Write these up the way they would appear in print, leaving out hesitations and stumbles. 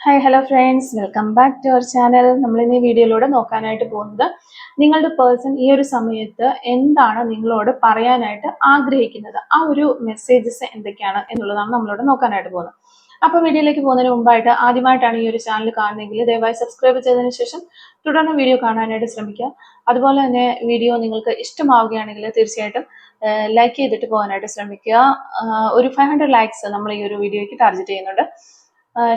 Hi hello friends, welcome back to our channel. നമ്മൾ ഇന്ന് ഈ വീഡിയോയിലൂടെ നോക്കാനായിട്ട് പോകുന്നത് നിങ്ങളുടെ പേഴ്സൺ ഈ ഒരു സമയത്ത് എന്താണ് നിങ്ങളോട് പറയാനായിട്ട് ആഗ്രഹിക്കുന്നത്, ആ ഒരു മെസ്സേജസ് എന്തൊക്കെയാണ് എന്നുള്ളതാണ് നമ്മളിവിടെ നോക്കാനായിട്ട് പോകുന്നത്. അപ്പോൾ വീഡിയോയിലേക്ക് പോകുന്നതിന് മുമ്പായിട്ട് ആദ്യമായിട്ടാണ് ഈ ഒരു ചാനൽ കാണുന്നതെങ്കിൽ ദയവായി സബ്സ്ക്രൈബ് ചെയ്തതിന് ശേഷം തുടർന്ന് വീഡിയോ കാണാനായിട്ട് ശ്രമിക്കുക. അതുപോലെ തന്നെ വീഡിയോ നിങ്ങൾക്ക് ഇഷ്ടമാവുകയാണെങ്കിൽ തീർച്ചയായിട്ടും ലൈക്ക് ചെയ്തിട്ട് പോകാനായിട്ട് ശ്രമിക്കുക. ഒരു 500 ലൈക്സ് നമ്മൾ ഈ ഒരു വീഡിയോയ്ക്ക് ടാർഗറ്റ് ചെയ്യുന്നുണ്ട്.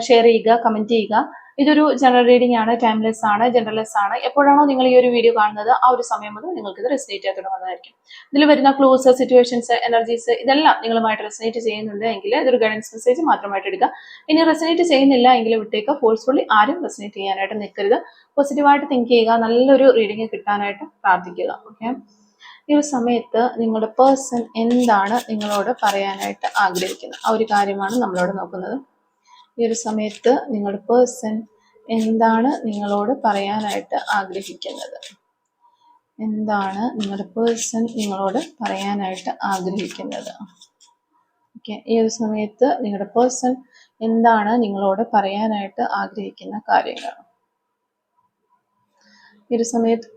ഷെയർ ചെയ്യുക, കമന്റ് ചെയ്യുക. ഇതൊരു ജനറൽ റീഡിംഗ് ആണ്, ടൈംലെസ് ആണ്, ജനറൽലെസ് ആണ്. എപ്പോഴാണോ നിങ്ങൾ ഈ ഒരു വീഡിയോ കാണുന്നത് ആ ഒരു സമയം മുതൽ നിങ്ങൾക്ക് ഇത് റെസിനേറ്റ് ചെയ്യാൻ തുടങ്ങുന്നതായിരിക്കും. ഇതിൽ വരുന്ന ക്ലൂസ്, സിറ്റുവേഷൻസ്, എനർജീസ് ഇതെല്ലാം നിങ്ങളുമായിട്ട് റെസിനേറ്റ് ചെയ്യുന്നുണ്ട് എങ്കിൽ ഇതൊരു ഗൈഡൻസ് മെസ്സേജ് മാത്രമായിട്ട് എടുക്കുക. ഇനി റെസിനേറ്റ് ചെയ്യുന്നില്ല എങ്കിൽ വിട്ടേക്ക്. ഫോഴ്സ്ഫുള്ളി ആരും റെസിനേറ്റ് ചെയ്യാനായിട്ട് നിൽക്കരുത്. പോസിറ്റീവായിട്ട് തിങ്ക് ചെയ്യുക, നല്ലൊരു റീഡിംഗ് കിട്ടാനായിട്ട് പ്രാർത്ഥിക്കുക. ഓക്കെ, ഈ ഒരു സമയത്ത് നിങ്ങളുടെ പേഴ്സൺ എന്താണ് നിങ്ങളോട് പറയാനായിട്ട് ആഗ്രഹിക്കുന്നത് ആ ഒരു കാര്യമാണ് നമ്മളോട് നോക്കുന്നത്. ഈ ഒരു സമയത്ത് നിങ്ങളുടെ പേഴ്സൺ എന്താണ് നിങ്ങളോട് പറയാനായിട്ട് ആഗ്രഹിക്കുന്നത്, എന്താണ് നിങ്ങളുടെ പേഴ്സൺ നിങ്ങളോട് പറയാനായിട്ട് ആഗ്രഹിക്കുന്നത്. ഓക്കെ, ഈ ഒരു സമയത്ത് നിങ്ങളുടെ പേഴ്സൺ എന്താണ് നിങ്ങളോട് പറയാനായിട്ട് ആഗ്രഹിക്കുന്ന കാര്യങ്ങൾ. ഈ ഒരു സമയത്ത്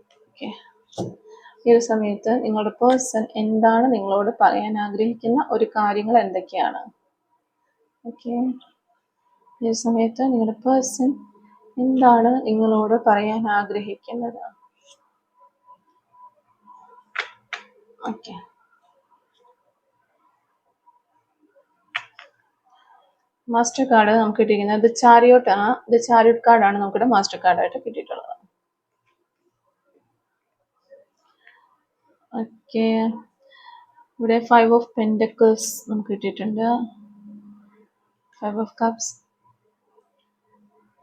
ഈ ഒരു സമയത്ത് നിങ്ങളുടെ പേഴ്സൺ എന്താണ് നിങ്ങളോട് പറയാൻ ആഗ്രഹിക്കുന്ന ഒരു കാര്യങ്ങൾ എന്തൊക്കെയാണ്. ഓക്കെ, ഈ സമയത്ത് നിങ്ങളുടെ പേഴ്സൺ എന്താണ് നിങ്ങളോട് പറയാൻ ആഗ്രഹിക്കുന്നത്. ഓക്കെ, മാസ്റ്റർ കാർഡ് നമുക്ക് കിട്ടിയിരിക്കുന്നത് ചാരിയോട്ട് ആണ്. ഇത് ചാരിയോട്ട് കാർഡാണ് നമുക്കിവിടെ മാസ്റ്റർ കാർഡായിട്ട് കിട്ടിയിട്ടുള്ളത്. ഓക്കെ, ഇവിടെ 5 ഓഫ് പെൻറ്റക്കിൾസ് നമുക്ക് കിട്ടിയിട്ടുണ്ട്. 5 of cups,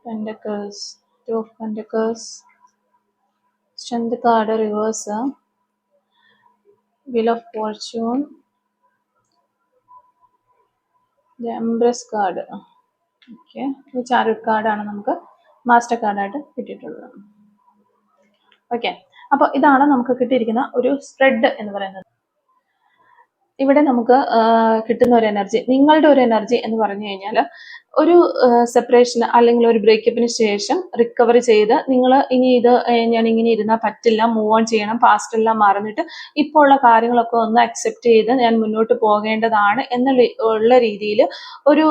pentacles, 2 of pentacles, strength card reverse, wheel of Fortune, empress card. Okay, ഈ ചാരിയോട്ട് കാർഡാണ് നമുക്ക് മാസ്റ്റർ കാർഡായിട്ട് കിട്ടിയിട്ടുള്ളത്. ഓക്കെ, അപ്പോൾ ഇതാണ് നമുക്ക് കിട്ടിയിരിക്കുന്ന ഒരു സ്പ്രെഡ് എന്ന് പറയുന്നത്. ഇവിടെ നമുക്ക് കിട്ടുന്ന ഒരു എനർജി, നിങ്ങളുടെ ഒരു എനർജി എന്ന് പറഞ്ഞു കഴിഞ്ഞാൽ ഒരു സെപ്പറേഷൻ അല്ലെങ്കിൽ ഒരു ബ്രേക്കപ്പിന് ശേഷം റിക്കവറി ചെയ്ത് നിങ്ങൾ ഇനി ഇത് ഞാൻ ഇങ്ങനെ ഇരുന്നാൽ പറ്റില്ല, മൂവ് ഓൺ ചെയ്യണം, പാസ്റ്റ് എല്ലാം മറന്നിട്ട് ഇപ്പോൾ ഉള്ള കാര്യങ്ങളൊക്കെ ഒന്ന് അക്സെപ്റ്റ് ചെയ്ത് ഞാൻ മുന്നോട്ട് പോകേണ്ടതാണ് എന്നുള്ള രീതിയിൽ ഒരു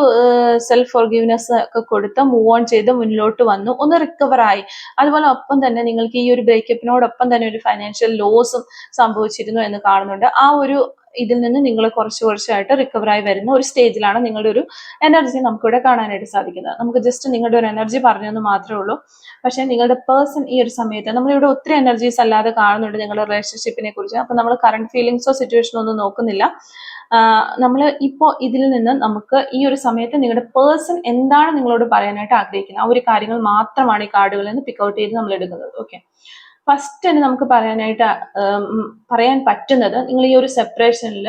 സെൽഫ് ഫോർഗീവ്നെസ് ഒക്കെ കൊടുത്ത് മൂവ് ഓൺ ചെയ്ത് മുന്നോട്ട് വന്നു, ഒന്ന് റിക്കവറായി. അതുപോലെ ഒപ്പം തന്നെ നിങ്ങൾക്ക് ഈ ഒരു ബ്രേക്കപ്പിനോടൊപ്പം തന്നെ ഒരു ഫൈനാൻഷ്യൽ ലോസും സംഭവിച്ചിരുന്നു എന്ന് കാണുന്നുണ്ട്. ആ ഒരു ഇതിൽ നിന്ന് നിങ്ങൾ കുറച്ചായിട്ട് റിക്കവറായി വരുന്ന ഒരു സ്റ്റേജിലാണ് നിങ്ങളുടെ ഒരു എനർജി നമുക്കിവിടെ കാണാനായിട്ട് സാധിക്കുന്നത്. നമുക്ക് ജസ്റ്റ് നിങ്ങളുടെ ഒരു എനർജി പറഞ്ഞെന്ന് മാത്രമേ ഉള്ളൂ. പക്ഷേ നിങ്ങളുടെ പേഴ്സൺ ഈ ഒരു സമയത്ത് നമ്മളിവിടെ ഒത്തിരി എനർജീസ് അല്ലാതെ കാണുന്നുണ്ട് നിങ്ങളുടെ റിലേഷൻഷിപ്പിനെ കുറിച്ച്. അപ്പം നമ്മൾ കറണ്ട് ഫീലിങ്സോ സിറ്റുവേഷനോ ഒന്നും നോക്കുന്നില്ല. നമ്മൾ ഇപ്പോൾ ഇതിൽ നിന്ന് നമുക്ക് ഈ ഒരു സമയത്ത് നിങ്ങളുടെ പേഴ്സൺ എന്താണ് നിങ്ങളോട് പറയാനായിട്ട് ആഗ്രഹിക്കുന്നത് ആ ഒരു കാര്യങ്ങൾ മാത്രമാണ് ഈ കാർഡുകളിൽ നിന്ന് പിക്ക് ഔട്ട് ചെയ്ത് നമ്മൾ എടുക്കുന്നത്. ഓക്കെ, ഫസ്റ്റ് തന്നെ നമുക്ക് പറയാൻ പറ്റുന്നത് നിങ്ങൾ ഈ ഒരു സെപ്പറേഷനിൽ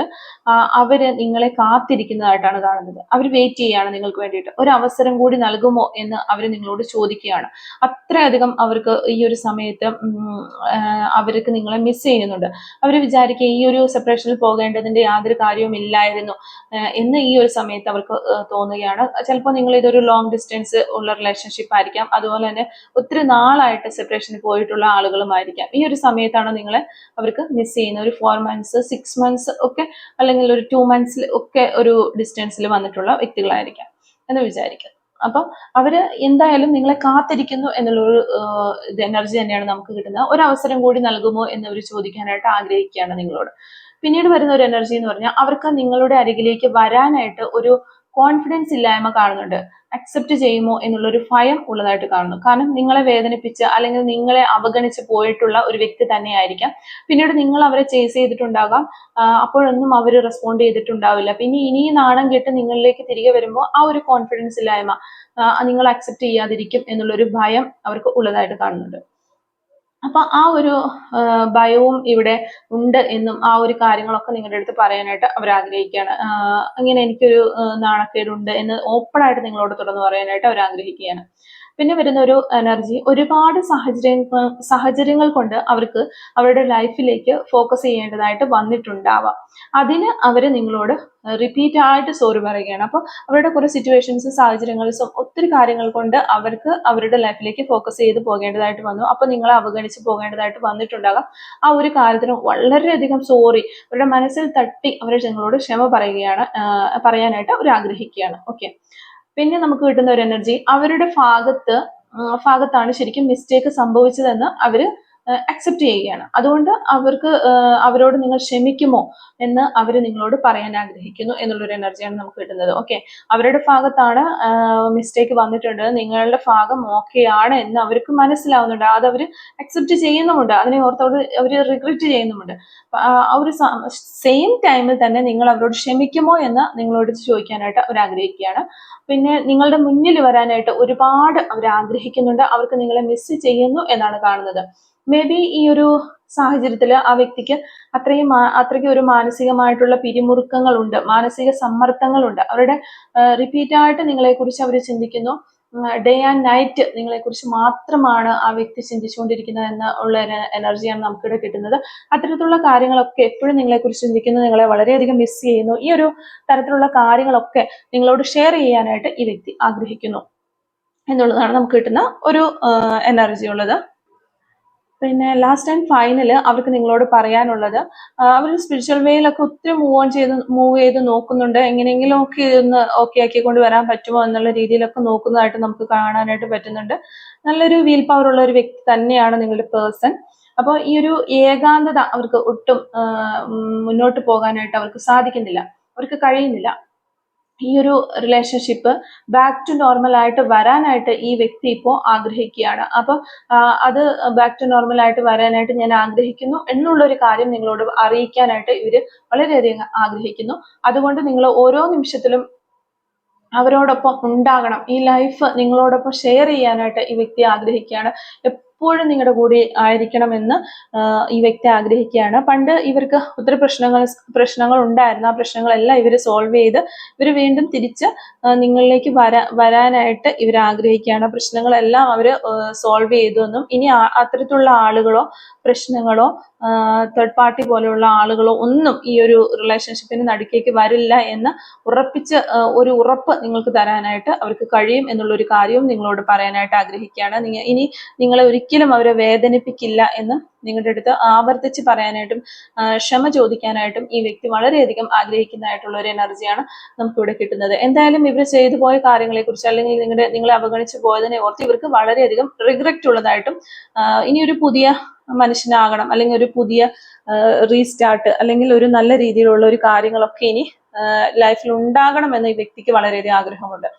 അവര് നിങ്ങളെ കാത്തിരിക്കുന്നതായിട്ടാണ് കാണുന്നത്. അവർ വെയിറ്റ് ചെയ്യാണ് നിങ്ങൾക്ക് വേണ്ടിയിട്ട്. ഒരു അവസരം കൂടി നൽകുമോ എന്ന് അവർ നിങ്ങളോട് ചോദിക്കുകയാണ്. അത്രയധികം അവർക്ക് ഈ ഒരു സമയത്ത് അവർക്ക് നിങ്ങളെ മിസ് ചെയ്യുന്നുണ്ട്. അവർ വിചാരിക്കുക ഈ ഒരു സെപ്പറേഷനിൽ പോകേണ്ടതിന്റെ യാതൊരു കാര്യവും ഇല്ലായിരുന്നു എന്ന് ഈ ഒരു സമയത്ത് അവർക്ക് തോന്നുകയാണ്. ചിലപ്പോൾ നിങ്ങൾ ഇതൊരു ലോങ് ഡിസ്റ്റൻസ് ഉള്ള റിലേഷൻഷിപ്പ് ആയിരിക്കാം. അതുപോലെ തന്നെ ഒത്തിരി നാളായിട്ട് സെപ്പറേഷനിൽ പോയിട്ടുള്ള ആളുകളുമായിരിക്കാം. ഈ ഒരു സമയത്താണ് നിങ്ങളെ അവർക്ക് മിസ് ചെയ്യുന്നത്. ഒരു 4 months 6 months ഒക്കെ അല്ലെങ്കിൽ ഒരു 2 months ഒക്കെ ഒരു ഡിസ്റ്റൻസിൽ വന്നിട്ടുള്ള വ്യക്തികളായിരിക്കാം എന്ന് വിചാരിക്കാം. അപ്പം അവര് എന്തായാലും നിങ്ങളെ കാത്തിരിക്കുന്നു എന്നുള്ളൊരു എനർജി തന്നെയാണ് നമുക്ക് കിട്ടുന്നത്. ഒരു അവസരം കൂടി നൽകുമോ എന്ന് അവർ ചോദിക്കാനായിട്ട് ആഗ്രഹിക്കുകയാണ് നിങ്ങളോട്. പിന്നീട് വരുന്ന ഒരു എനർജി എന്ന് പറഞ്ഞാൽ അവർക്ക് നിങ്ങളുടെ അരികിലേക്ക് വരാനായിട്ട് ഒരു കോൺഫിഡൻസ് ഇല്ലായ്മ കാണുന്നുണ്ട്. അക്സെപ്റ്റ് ചെയ്യുമോ എന്നുള്ളൊരു ഭയം ഉള്ളതായിട്ട് കാണുന്നു. കാരണം നിങ്ങളെ വേദനിപ്പിച്ച് അല്ലെങ്കിൽ നിങ്ങളെ അവഗണിച്ച് പോയിട്ടുള്ള ഒരു വ്യക്തി തന്നെയായിരിക്കാം. പിന്നീട് നിങ്ങൾ അവരെ ചേസ് ചെയ്തിട്ടുണ്ടാകാം, അപ്പോഴൊന്നും അവർ റെസ്പോണ്ട് ചെയ്തിട്ടുണ്ടാവില്ല. പിന്നെ ഇനി നാണം കെട്ട് നിങ്ങളിലേക്ക് തിരികെ വരുമ്പോൾ ആ ഒരു കോൺഫിഡൻസ് ഇല്ലായ്മ, നിങ്ങൾ അക്സെപ്റ്റ് ചെയ്യാതിരിക്കും എന്നുള്ളൊരു ഭയം അവർക്ക് ഉള്ളതായിട്ട് കാണുന്നുണ്ട്. അപ്പൊ ആ ഒരു ഭയവും ഇവിടെ ഉണ്ട് എന്നും ആ ഒരു കാര്യങ്ങളൊക്കെ നിങ്ങളുടെ അടുത്ത് പറയാനായിട്ട് അവർ ആഗ്രഹിക്കുകയാണ്. ഇങ്ങനെ എനിക്കൊരു നാണക്കേടുണ്ട് എന്ന് ഓപ്പൺ ആയിട്ട് നിങ്ങളോട് തുറന്ന് പറയാനായിട്ട് അവർ ആഗ്രഹിക്കുകയാണ്. പിന്നെ വരുന്ന ഒരു എനർജി, ഒരുപാട് സാഹചര്യങ്ങൾ കൊണ്ട് അവർക്ക് അവരുടെ ലൈഫിലേക്ക് ഫോക്കസ് ചെയ്യേണ്ടതായിട്ട് വന്നിട്ടുണ്ടാവാം. അതിന് അവർ നിങ്ങളോട് റിപ്പീറ്റ് ആയിട്ട് സോറി പറയുകയാണ്. അപ്പോൾ അവരുടെ കുറേ സിറ്റുവേഷൻസും സാഹചര്യങ്ങളും ഒത്തിരി കാര്യങ്ങൾ കൊണ്ട് അവർക്ക് അവരുടെ ലൈഫിലേക്ക് ഫോക്കസ് ചെയ്ത് പോകേണ്ടതായിട്ട് വന്നു. അപ്പോൾ നിങ്ങളെ അവഗണിച്ച് പോകേണ്ടതായിട്ട് വന്നിട്ടുണ്ടാകാം. ആ ഒരു കാര്യത്തിന് വളരെയധികം സോറി അവരുടെ മനസ്സിൽ തട്ടി അവർ നിങ്ങളോട് ക്ഷമ പറയാനായിട്ട് അവർ ആഗ്രഹിക്കുകയാണ്. ഓക്കെ. പിന്നെ നമുക്ക് കിട്ടുന്ന ഒരു എനർജി, അവരുടെ ഭാഗത്താണ് ശരിക്കും മിസ്റ്റേക്ക് സംഭവിച്ചതെന്ന് അവർ അക്സെപ്റ്റ് ചെയ്യുകയാണ്. അതുകൊണ്ട് അവരോട് നിങ്ങൾ ക്ഷമിക്കുമോ എന്ന് അവർ നിങ്ങളോട് പറയാൻ ആഗ്രഹിക്കുന്നു എന്നുള്ളൊരു എനർജിയാണ് നമുക്ക് കിട്ടുന്നത്. ഓക്കെ. അവരുടെ ഭാഗത്താണ് മിസ്റ്റേക്ക് വന്നിട്ടുണ്ട്, നിങ്ങളുടെ ഭാഗം ഓക്കെ ആണ് എന്ന് അവർക്ക് മനസ്സിലാവുന്നുണ്ട്. അത് അവർ അക്സെപ്റ്റ് ചെയ്യുന്നുമുണ്ട്, അതിനെ ഓർത്ത് അവർ റിഗ്രറ്റ് ചെയ്യുന്നുമുണ്ട്. ആ ഒരു സെയിം ടൈമിൽ തന്നെ നിങ്ങൾ അവരോട് ക്ഷമിക്കുമോ എന്ന് നിങ്ങളോട് ചോദിക്കാനായിട്ട് അവർ ആഗ്രഹിക്കുകയാണ്. പിന്നെ നിങ്ങളുടെ മുന്നിൽ വരാനായിട്ട് ഒരുപാട് അവർ ആഗ്രഹിക്കുന്നുണ്ട്, അവർക്ക് നിങ്ങളെ മിസ് ചെയ്യുന്നു എന്നാണ് കാണുന്നത്. മേ ബി ഈ ഒരു സാഹചര്യത്തിൽ ആ വ്യക്തിക്ക് അത്രയ്ക്ക് ഒരു മാനസികമായിട്ടുള്ള പിരിമുറുക്കങ്ങളുണ്ട്, മാനസിക സമ്മർദ്ദങ്ങളുണ്ട്. അവരുടെ റിപ്പീറ്റായിട്ട് നിങ്ങളെക്കുറിച്ച് അവർ ചിന്തിക്കുന്നു. ഡേ ആൻഡ് നൈറ്റ് നിങ്ങളെക്കുറിച്ച് മാത്രമാണ് ആ വ്യക്തി ചിന്തിച്ചുകൊണ്ടിരിക്കുന്നത് എന്നുള്ള എനർജിയാണ് നമുക്കിവിടെ കിട്ടുന്നത്. അത്തരത്തിലുള്ള കാര്യങ്ങളൊക്കെ എപ്പോഴും നിങ്ങളെക്കുറിച്ച് ചിന്തിക്കുന്നു, നിങ്ങളെ വളരെയധികം മിസ് ചെയ്യുന്നു. ഈ ഒരു തരത്തിലുള്ള കാര്യങ്ങളൊക്കെ നിങ്ങളോട് ഷെയർ ചെയ്യാനായിട്ട് ഈ വ്യക്തി ആഗ്രഹിക്കുന്നു എന്നുള്ളതാണ് നമുക്ക് കിട്ടുന്ന ഒരു എനർജി ഉള്ളത്. പിന്നെ ലാസ്റ്റ് ആൻഡ് ഫൈനൽ അവർക്ക് നിങ്ങളോട് പറയാനുള്ളത്, അവർ സ്പിരിച്വൽ വേയിലൊക്കെ ഒത്തിരി മൂവ് ചെയ്ത് നോക്കുന്നുണ്ട്, എങ്ങനെയെങ്കിലും ഒക്കെ ഇതൊന്ന് ഓക്കെ ആക്കിക്കൊണ്ട് വരാൻ പറ്റുമോ എന്നുള്ള രീതിയിലൊക്കെ നോക്കുന്നതായിട്ട് നമുക്ക് കാണാനായിട്ട് പറ്റുന്നുണ്ട്. നല്ലൊരു വീൽ പവർ ഉള്ള ഒരു വ്യക്തി തന്നെയാണ് നിങ്ങളുടെ പേഴ്സൺ. അപ്പോൾ ഈ ഒരു ഏകാന്തത അവർക്ക് ഒട്ടും മുന്നോട്ട് പോകാനായിട്ട് അവർക്ക് സാധിക്കുന്നില്ല, അവർക്ക് കഴിയുന്നില്ല. ഈ ഒരു റിലേഷൻഷിപ്പ് ബാക്ക് ടു നോർമൽ ആയിട്ട് വരാനായിട്ട് ഈ വ്യക്തി ഇപ്പോൾ ആഗ്രഹിക്കുകയാണ്. അപ്പോൾ അത് ബാക്ക് ടു നോർമൽ ആയിട്ട് വരാനായിട്ട് ഞാൻ ആഗ്രഹിക്കുന്നു എന്നുള്ളൊരു കാര്യം നിങ്ങളോട് അറിയിക്കാനായിട്ട് ഇവര് വളരെയധികം ആഗ്രഹിക്കുന്നു. അതുകൊണ്ട് നിങ്ങൾ ഓരോ നിമിഷത്തിലും അവരോടൊപ്പം ഉണ്ടാകണം, ഈ ലൈഫ് നിങ്ങളോടൊപ്പം ഷെയർ ചെയ്യാനായിട്ട് ഈ വ്യക്തി ആഗ്രഹിക്കുകയാണ്. എപ്പോഴും നിങ്ങളുടെ കൂടെ ആയിരിക്കണമെന്ന് ഈ വ്യക്തി ആഗ്രഹിക്കുകയാണ്. പണ്ട് ഇവർക്ക് ഒത്തിരി പ്രശ്നങ്ങൾ ഉണ്ടായിരുന്നു. ആ പ്രശ്നങ്ങളെല്ലാം ഇവർ സോൾവ് ചെയ്ത് ഇവർ വീണ്ടും തിരിച്ച് നിങ്ങളിലേക്ക് വരാനായിട്ട് ഇവർ ആഗ്രഹിക്കുകയാണ്. പ്രശ്നങ്ങളെല്ലാം അവർ സോൾവ് ചെയ്തു എന്നും ഇനി അത്തരത്തിലുള്ള ആളുകളോ പ്രശ്നങ്ങളോ തേർഡ് പാർട്ടി പോലെയുള്ള ആളുകളോ ഒന്നും ഈ ഒരു റിലേഷൻഷിപ്പിന് നടുക്കേക്ക് വരില്ല എന്ന് ഒരു ഉറപ്പ് നിങ്ങൾക്ക് തരാനായിട്ട് അവർക്ക് കഴിയും എന്നുള്ളൊരു കാര്യവും നിങ്ങളോട് പറയാനായിട്ട് ആഗ്രഹിക്കുകയാണ്. ഇനി നിങ്ങളെ ഒരിക്കലും അവരെ വേദനിപ്പിക്കില്ല എന്ന് നിങ്ങളുടെ അടുത്ത് ആവർത്തിച്ച് പറയാനായിട്ടും ക്ഷമ ചോദിക്കാനായിട്ടും ഈ വ്യക്തി വളരെയധികം ആഗ്രഹിക്കുന്നതായിട്ടുള്ള ഒരു എനർജിയാണ് നമുക്കിവിടെ കിട്ടുന്നത്. എന്തായാലും ഇവർ ചെയ്തു പോയ കാര്യങ്ങളെ കുറിച്ച് അല്ലെങ്കിൽ നിങ്ങളെ അവഗണിച്ചു പോയതിനെ ഓർത്ത് ഇവർക്ക് വളരെയധികം റിഗ്രറ്റ് ഉള്ളതായിട്ടും ഇനി ഒരു പുതിയ മനുഷ്യനാകണം, അല്ലെങ്കിൽ ഒരു പുതിയ റീസ്റ്റാർട്ട്, അല്ലെങ്കിൽ ഒരു നല്ല രീതിയിലുള്ള ഒരു കാര്യങ്ങളൊക്കെ ഇനി ലൈഫിൽ ഉണ്ടാകണമെന്ന് ഈ വ്യക്തിക്ക് വളരെയധികം ആഗ്രഹമുണ്ട്.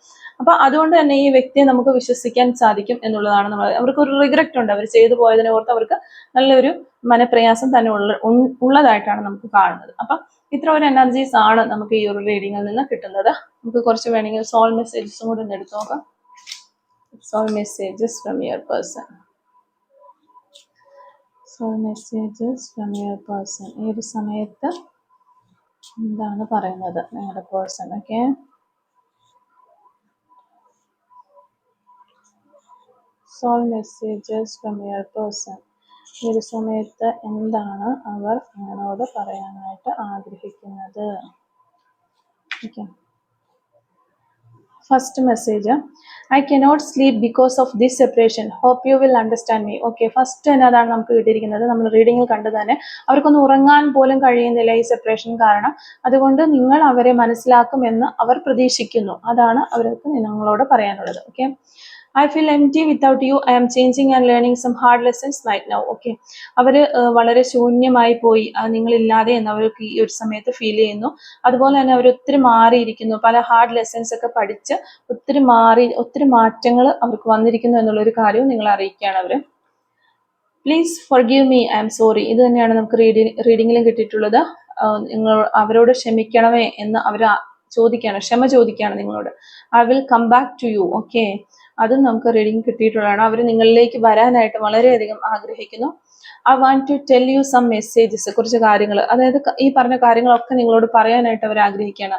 അപ്പൊ അതുകൊണ്ട് തന്നെ ഈ വ്യക്തിയെ നമുക്ക് വിശ്വസിക്കാൻ സാധിക്കും എന്നുള്ളതാണ് അവർക്ക് ഒരു റിഗ്രറ്റ് ഉണ്ട്, അവർ ചെയ്തു പോയതിനെ ഓർത്ത് അവർക്ക് നല്ലൊരു മനപ്രയാസം തന്നെ ഉള്ളതായിട്ടാണ് നമുക്ക് കാണുന്നത്. അപ്പൊ ഇത്ര ഒരു എനർജീസ് ആണ് നമുക്ക് ഈ ഒരു റീഡിങ്ങിൽ നിന്ന് കിട്ടുന്നത്. നമുക്ക് കുറച്ച് വേണമെങ്കിൽ സോൾ മെസ്സേജസും കൂടി ഒന്ന് എടുത്തു നോക്കാം. Soul messages from your person. Soul messages from your person. ഈ ഒരു സമയത്ത് എന്താണ് പറയുന്നത് നിങ്ങളുടെ person? Okay, soul messages from your person. ഈ ഒരു സമയത്ത് എന്താണ് അവർ നിങ്ങളോട് പറയാനായിട്ട് ആഗ്രഹിക്കുന്നത്? Okay, first message, I cannot sleep because of this separation, hope you will understand me. Okay, first തന്നെ അതാണ് നമുക്ക് കിട്ടിയിരിക്കുന്നത്. നമ്മൾ റീഡിങ്ങിൽ കണ്ടു തന്നെ അവർക്കൊന്നും ഉറങ്ങാൻ പോലും കഴിയുന്നില്ല ഈ സെപ്പറേഷൻ കാരണം. അതുകൊണ്ട് നിങ്ങൾ അവരെ മനസ്സിലാക്കുമെന്ന് അവർ പ്രതീക്ഷിക്കുന്നു. അതാണ് അവർക്ക് നിങ്ങളോട് പറയാനുള്ളത്. Okay, I feel empty without you. I am changing and learning some hard lessons right now. Okay, അവര് വളരെ ശൂന്യമായി പോയി നിങ്ങളില്ലാതെ എന്ന് അവർക്ക് ഈ ഒരു സമയത്ത് ഫീൽ ചെയ്യുന്നു. അതുപോലെ തന്നെ അവർ ഒത്തിരി മാറിയിരിക്കുന്നു, പല ഹാർഡ് ലെസൺസ് ഒക്കെ പഠിച്ച് ഒത്തിരി മാറ്റങ്ങൾ അവർക്ക് വന്നിരിക്കുന്നു എന്നുള്ളൊരു കാര്യവും നിങ്ങൾ അറിയിക്കുകയാണ് അവര്. Please forgive me, I am sorry. ഇത് തന്നെയാണ് നമുക്ക് റീഡിങ്ങിലും കിട്ടിയിട്ടുള്ളത്. നിങ്ങൾ അവരോട് ക്ഷമിക്കണമേ എന്ന് അവർ ചോദിക്കുകയാണ്, ക്ഷമ ചോദിക്കുകയാണ് നിങ്ങളോട്. I will come back to you. Okay, അതും നമുക്ക് റീഡിങ് കിട്ടിയിട്ടുള്ളതാണ്. അവർ നിങ്ങളിലേക്ക് വരാനായിട്ട് വളരെയധികം ആഗ്രഹിക്കുന്നു. I want to tell you some messages, കുറച്ച് കാര്യങ്ങൾ, അതായത് ഈ പറഞ്ഞ കാര്യങ്ങളൊക്കെ നിങ്ങളോട് പറയാനായിട്ട് അവർ ആഗ്രഹിക്കുകയാണ്.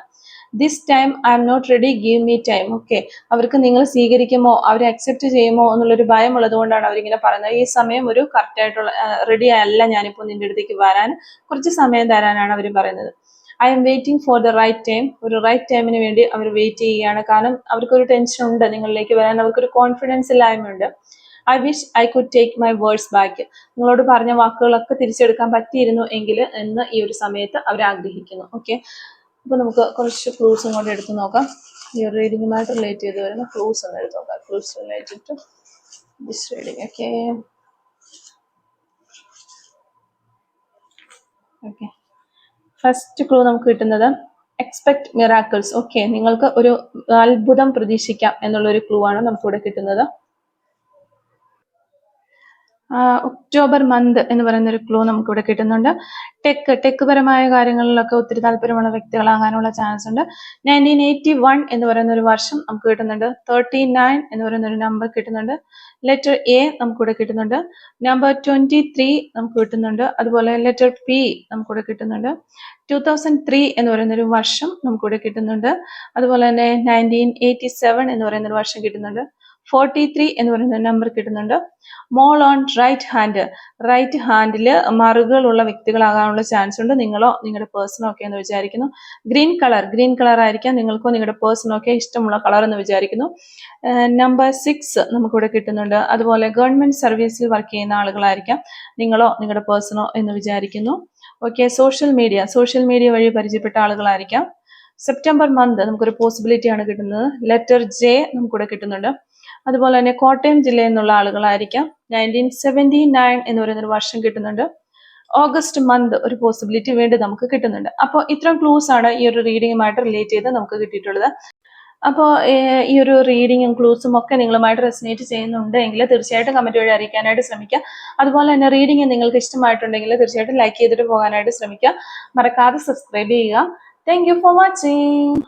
This time I am not ready, give me time. Okay, അവർക്ക് നിങ്ങൾ സ്വീകരിക്കുമോ, അവരെ അക്സെപ്റ്റ് ചെയ്യുമോ എന്നുള്ളൊരു ഭയം ഉള്ളതുകൊണ്ടാണ് അവരിങ്ങനെ പറയുന്നത്. ഈ സമയം ഒരു കറക്റ്റ് ആയിട്ടുള്ള റെഡി അല്ല ഞാനിപ്പോൾ നിന്റെ അടുത്തേക്ക് വരാൻ, കുറച്ച് സമയം തരാനാണ് അവർ പറയുന്നത്. I am waiting for the right time. ഒരു റൈറ്റ് ടൈമിന് വേണ്ടി അവർ വെയിറ്റ് ചെയ്യുകയാണ്. കാരണം അവർക്കൊരു ടെൻഷൻ ഉണ്ട് നിങ്ങളിലേക്ക് വരാൻ, അവർക്കൊരു കോൺഫിഡൻസ് ഇല്ലായ്മയുണ്ട്. I wish I could take my words back. നിങ്ങളോട് പറഞ്ഞ വാക്കുകളൊക്കെ തിരിച്ചെടുക്കാൻ പറ്റിയിരുന്നു എങ്കിൽ എന്ന് ഈ ഒരു സമയത്ത് അവർ ആഗ്രഹിക്കുന്നു. ഓക്കെ, അപ്പോൾ നമുക്ക് കുറച്ച് ക്ലൂസും കൊണ്ട് എടുത്ത് നോക്കാം. ഈ ഒരു റീഡിങ്ങുമായിട്ട് റിലേറ്റ് ചെയ്ത് വരുന്ന ക്ലൂസ് ഒന്ന് എടുത്ത് നോക്കാം. Clues related to this reading. Okay okay, first clue നമുക്ക് കിട്ടുന്നത് എക്സ്പെക്ട് മിറാക്കിൾസ്. ഓക്കെ, നിങ്ങൾക്ക് ഒരു അത്ഭുതം പ്രതീക്ഷിക്കാം എന്നുള്ളൊരു ക്ലൂ ആണ് നമുക്കിവിടെ കിട്ടുന്നത്. ഒക്ടോബർ മന്ത് എന്ന് പറയുന്ന ഒരു ക്ലൂ നമുക്കിവിടെ കിട്ടുന്നുണ്ട്. ടെക് പരമായ കാര്യങ്ങളിലൊക്കെ ഒത്തിരി താല്പര്യമുള്ള വ്യക്തികളാകാനുള്ള ചാൻസ് ഉണ്ട്. 1981 എന്ന് പറയുന്ന ഒരു വർഷം നമുക്ക് കിട്ടുന്നുണ്ട്. 39 എന്ന് പറയുന്ന ഒരു നമ്പർ കിട്ടുന്നുണ്ട്. ലെറ്റർ എ നമുക്കിവിടെ കിട്ടുന്നുണ്ട്. നമ്പർ 23 നമുക്ക് കിട്ടുന്നുണ്ട്. അതുപോലെ ലെറ്റർ പി നമുക്കിവിടെ കിട്ടുന്നുണ്ട്. 2003 എന്ന് പറയുന്ന ഒരു വർഷം നമുക്കിവിടെ കിട്ടുന്നുണ്ട്. അതുപോലെ തന്നെ 1987 എന്ന് പറയുന്ന ഒരു വർഷം കിട്ടുന്നുണ്ട്. 43 എന്ന് പറയുന്ന നമ്പർ കിട്ടുന്നുണ്ട്. മോൾ ഓൺ റൈറ്റ് ഹാൻഡിൽ മറുകളുള്ള വ്യക്തികളാകാനുള്ള ചാൻസ് ഉണ്ട്. നിങ്ങളോ നിങ്ങളുടെ പേഴ്സണോ ഒക്കെ എന്ന് വിചാരിക്കുന്നു. ഗ്രീൻ കളർ ആയിരിക്കാം നിങ്ങൾക്കോ നിങ്ങളുടെ പേഴ്സണോ ഒക്കെ ഇഷ്ടമുള്ള കളർ എന്ന് വിചാരിക്കുന്നു. നമ്പർ 6 നമുക്കിവിടെ കിട്ടുന്നുണ്ട്. അതുപോലെ ഗവൺമെന്റ് സർവീസിൽ വർക്ക് ചെയ്യുന്ന ആളുകളായിരിക്കാം നിങ്ങളോ നിങ്ങളുടെ പേഴ്സണോ എന്ന് വിചാരിക്കുന്നു. ഓക്കെ, സോഷ്യൽ മീഡിയ വഴി പരിചയപ്പെട്ട ആളുകളായിരിക്കാം. സെപ്റ്റംബർ മന്ത് നമുക്കൊരു പോസിബിലിറ്റി ആണ് കിട്ടുന്നത്. ലെറ്റർ ജെ നമുക്കിവിടെ കിട്ടുന്നുണ്ട്. അതുപോലെ തന്നെ കോട്ടയം ജില്ലയിൽ നിന്നുള്ള ആളുകളായിരിക്കാം. 1979 എന്ന് പറയുന്ന ഒരു വർഷം കിട്ടുന്നുണ്ട്. ഓഗസ്റ്റ് മന്ത് ഒരു പോസിബിലിറ്റി വീണ്ടും നമുക്ക് കിട്ടുന്നുണ്ട്. അപ്പോൾ ഇത്രയും ക്ലൂസ് ആണ് ഈ ഒരു റീഡിങ്ങുമായിട്ട് റിലേറ്റ് ചെയ്ത് നമുക്ക് കിട്ടിയിട്ടുള്ളത്. അപ്പോൾ ഈ ഒരു റീഡിങ്ങും ക്ലൂസും ഒക്കെ നിങ്ങളുമായിട്ട് റെസനേറ്റ് ചെയ്യുന്നുണ്ടെങ്കിൽ തീർച്ചയായിട്ടും കമന്റ് വഴി അറിയിക്കാനായിട്ട് ശ്രമിക്കുക. അതുപോലെ തന്നെ റീഡിങ് നിങ്ങൾക്ക് ഇഷ്ടമായിട്ടുണ്ടെങ്കിൽ തീർച്ചയായിട്ടും ലൈക്ക് ചെയ്തിട്ട് പോകാനായിട്ട് ശ്രമിക്കുക. മറക്കാതെ സബ്സ്ക്രൈബ് ചെയ്യുക. Thank you for watching.